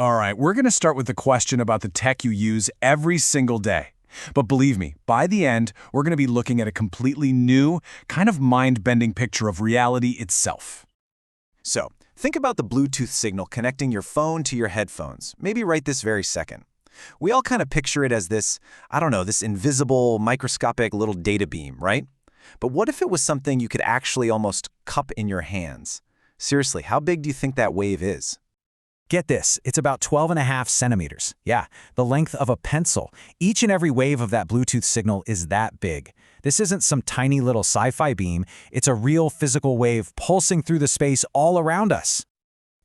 All right, we're going to start with the question about the tech you use every single day. But believe me, by the end, we're going to be looking at a completely new, kind of mind-bending picture of reality itself. So, think about the Bluetooth signal connecting your phone to your headphones, maybe right this very second. We all kind of picture it as this, this invisible, microscopic little data beam, right? But what if it was something you could actually almost cup in your hands? Seriously, how big do you think that wave is? Get this, it's about 12.5 centimeters. Yeah, the length of a pencil. Each and every wave of that Bluetooth signal is that big. This isn't some tiny little sci-fi beam. It's a real physical wave pulsing through the space all around us.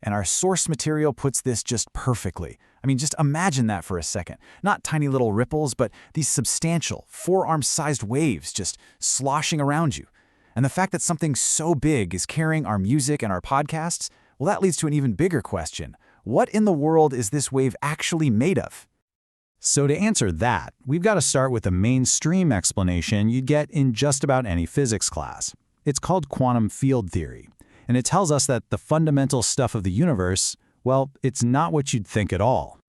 And our source material puts this just perfectly. I mean, just imagine that for a second. Not tiny little ripples, but these substantial, forearm-sized waves just sloshing around you. And the fact that something so big is carrying our music and our podcasts, well, that leads to an even bigger question. What in the world is this wave actually made of? So to answer that, we've got to start with the mainstream explanation you'd get in just about any physics class. It's called quantum field theory, and it tells us that the fundamental stuff of the universe, well, it's not what you'd think at all.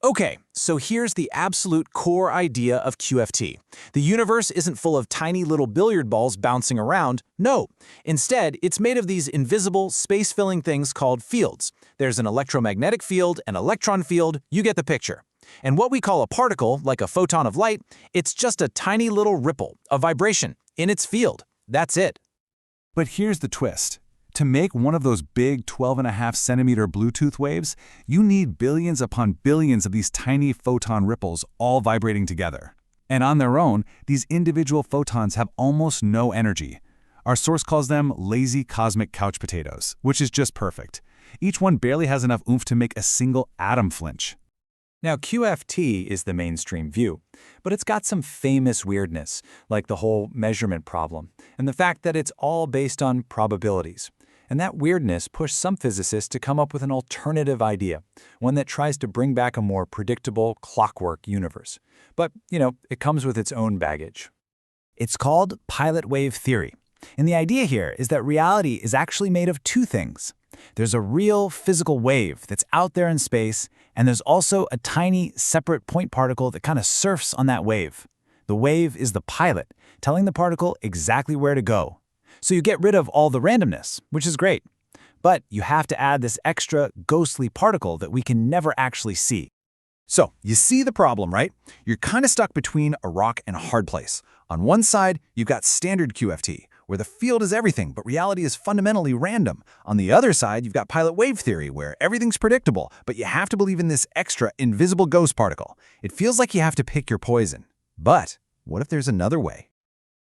Okay, so here's the absolute core idea of QFT. The universe isn't full of tiny little billiard balls bouncing around. No. Instead, it's made of these invisible, space-filling things called fields. There's an electromagnetic field, an electron field, you get the picture. And what we call a particle, like a photon of light, it's just a tiny little ripple, a vibration, in its field. That's it. But here's the twist. To make one of those big 12.5 centimeter Bluetooth waves, you need billions upon billions of these tiny photon ripples all vibrating together. And on their own, these individual photons have almost no energy. Our source calls them lazy cosmic couch potatoes, which is just perfect. Each one barely has enough oomph to make a single atom flinch. Now, QFT is the mainstream view, but it's got some famous weirdness, like the whole measurement problem, and the fact that it's all based on probabilities. And that weirdness pushed some physicists to come up with an alternative idea, one that tries to bring back a more predictable, clockwork universe. But, it comes with its own baggage. It's called pilot wave theory. And the idea here is that reality is actually made of two things. There's a real physical wave that's out there in space, and there's also a tiny, separate point particle that kind of surfs on that wave. The wave is the pilot, telling the particle exactly where to go. So you get rid of all the randomness, which is great. But you have to add this extra ghostly particle that we can never actually see. So, you see the problem, right? You're kind of stuck between a rock and a hard place. On one side, you've got standard QFT, where the field is everything, but reality is fundamentally random. On the other side, you've got pilot wave theory, where everything's predictable, but you have to believe in this extra invisible ghost particle. It feels like you have to pick your poison. But what if there's another way?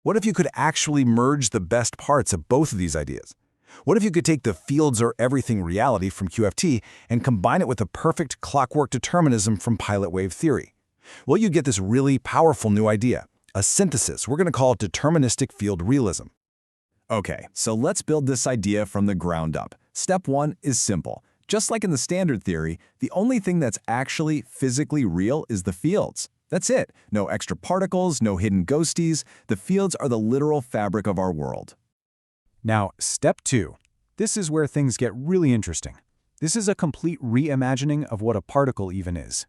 What if you could actually merge the best parts of both of these ideas? What if you could take the fields or everything reality from QFT and combine it with the perfect clockwork determinism from pilot wave theory? Well, you get this really powerful new idea, a synthesis we're going to call deterministic field realism. Okay, so let's build this idea from the ground up. Step 1 is simple. Just like in the standard theory, the only thing that's actually physically real is the fields. That's it. No extra particles, no hidden ghosties. The fields are the literal fabric of our world. Now, step 2. This is where things get really interesting. This is a complete reimagining of what a particle even is.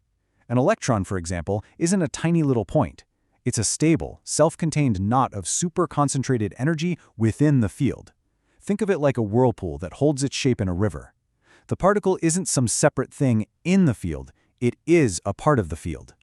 An electron, for example, isn't a tiny little point. It's a stable, self-contained knot of super-concentrated energy within the field. Think of it like a whirlpool that holds its shape in a river. The particle isn't some separate thing in the field. It is a part of the field.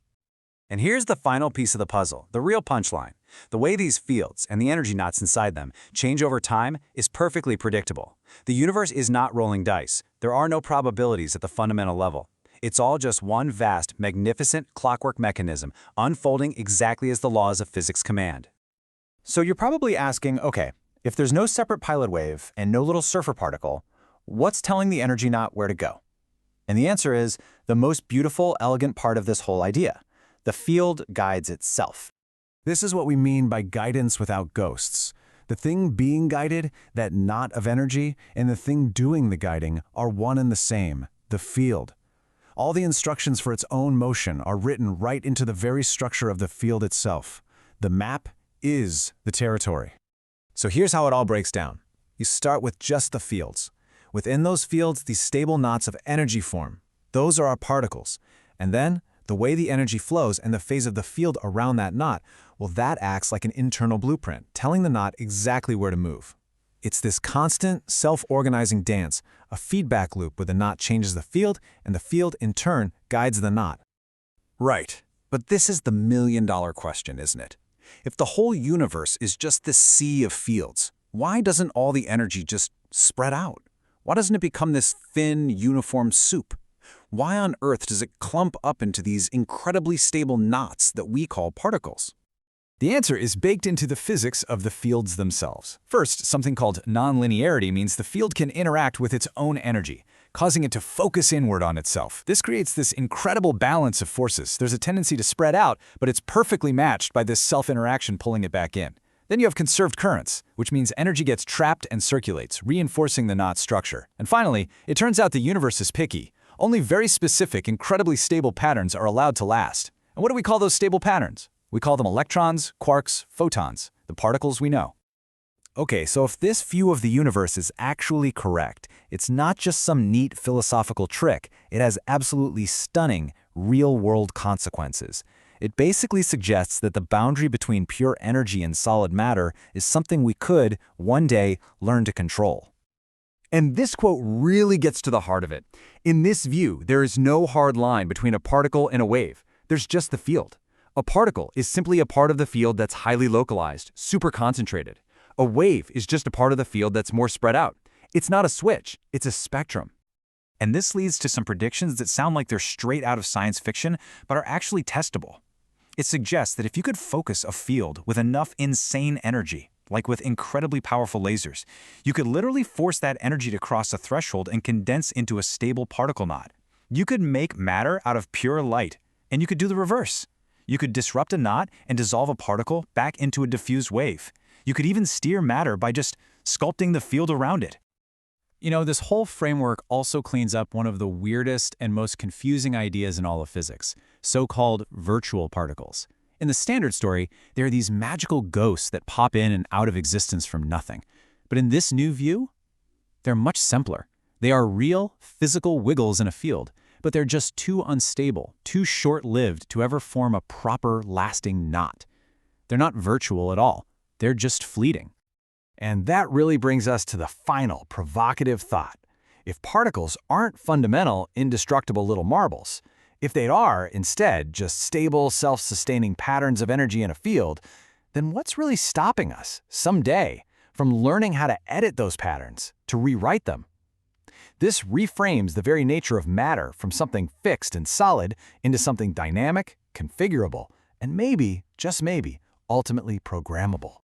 And here's the final piece of the puzzle, the real punchline. The way these fields and the energy knots inside them change over time is perfectly predictable. The universe is not rolling dice. There are no probabilities at the fundamental level. It's all just one vast, magnificent clockwork mechanism unfolding exactly as the laws of physics command. So you're probably asking, okay, if there's no separate pilot wave and no little surfer particle, what's telling the energy knot where to go? And the answer is the most beautiful, elegant part of this whole idea. The field guides itself. This is what we mean by guidance without ghosts. The thing being guided, that knot of energy, and the thing doing the guiding are one and the same, the field. All the instructions for its own motion are written right into the very structure of the field itself. The map is the territory. So here's how it all breaks down. You start with just the fields. Within those fields, these stable knots of energy form. Those are our particles. And then, the way the energy flows and the phase of the field around that knot, well, that acts like an internal blueprint, telling the knot exactly where to move. It's this constant, self-organizing dance, a feedback loop where the knot changes the field, and the field, in turn, guides the knot. Right. But this is the million-dollar question, isn't it? If the whole universe is just this sea of fields, why doesn't all the energy just spread out? Why doesn't it become this thin, uniform soup? Why on earth does it clump up into these incredibly stable knots that we call particles? The answer is baked into the physics of the fields themselves. First, something called nonlinearity means the field can interact with its own energy, causing it to focus inward on itself. This creates this incredible balance of forces. There's a tendency to spread out, but it's perfectly matched by this self-interaction pulling it back in. Then you have conserved currents, which means energy gets trapped and circulates, reinforcing the knot structure. And finally, it turns out the universe is picky. Only very specific, incredibly stable patterns are allowed to last. And what do we call those stable patterns? We call them electrons, quarks, photons, the particles we know. Okay, so if this view of the universe is actually correct, it's not just some neat philosophical trick. It has absolutely stunning, real-world consequences. It basically suggests that the boundary between pure energy and solid matter is something we could, one day, learn to control. And this quote really gets to the heart of it. In this view, there is no hard line between a particle and a wave. There's just the field. A particle is simply a part of the field that's highly localized, super concentrated. A wave is just a part of the field that's more spread out. It's not a switch, it's a spectrum. And this leads to some predictions that sound like they're straight out of science fiction, but are actually testable. It suggests that if you could focus a field with enough insane energy, like with incredibly powerful lasers, you could literally force that energy to cross a threshold and condense into a stable particle knot. You could make matter out of pure light, and you could do the reverse. You could disrupt a knot and dissolve a particle back into a diffused wave. You could even steer matter by just sculpting the field around it. You know, this whole framework also cleans up one of the weirdest and most confusing ideas in all of physics, so-called virtual particles. In the standard story, there are these magical ghosts that pop in and out of existence from nothing. But in this new view, they're much simpler. They are real, physical wiggles in a field, but they're just too unstable, too short-lived to ever form a proper, lasting knot. They're not virtual at all. They're just fleeting. And that really brings us to the final, provocative thought. If particles aren't fundamental, indestructible little marbles, if they are, instead, just stable, self-sustaining patterns of energy in a field, then what's really stopping us, someday, from learning how to edit those patterns, to rewrite them? This reframes the very nature of matter from something fixed and solid into something dynamic, configurable, and maybe, just maybe, ultimately programmable.